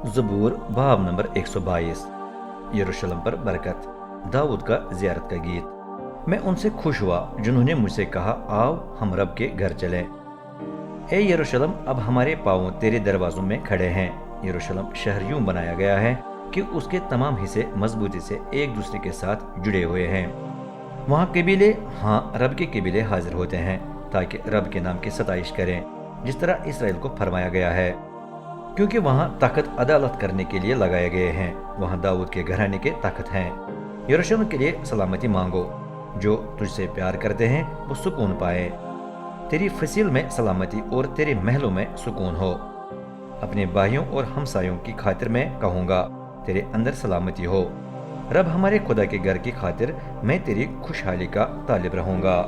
زبور باب نمبر 122 یروشلم پر برکت، داؤد کا زیارت کا گیت۔ میں ان سے خوش ہوا جنہوں نے مجھ سے کہا آؤ ہم رب کے گھر چلیں۔ اے یروشلم، اب ہمارے پاؤں تیرے دروازوں میں کھڑے ہیں۔ یروشلم شہر یوں بنایا گیا ہے کہ اس کے تمام حصے مضبوطی سے ایک دوسرے کے ساتھ جڑے ہوئے ہیں۔ وہاں قبیلے، رب کے قبیلے حاضر ہوتے ہیں تاکہ رب کے نام کی ستائش کریں، جس طرح اسرائیل کو فرمایا گیا ہے، کیونکہ وہاں تخت عدالت کرنے کے لیے لگائے گئے ہیں۔ وہاں داؤد کے گھرانے کے تخت ہیں۔ یروشلم کے لیے سلامتی مانگو، جو تجھ سے پیار کرتے ہیں وہ سکون پائے۔ تیری فصیل میں سلامتی اور تیرے محلوں میں سکون ہو۔ اپنے بھائیوں اور ہمسایوں کی خاطر میں کہوں گا، تیرے اندر سلامتی ہو۔ رب ہمارے خدا کے گھر کی خاطر میں تیری خوشحالی کا طالب رہوں گا۔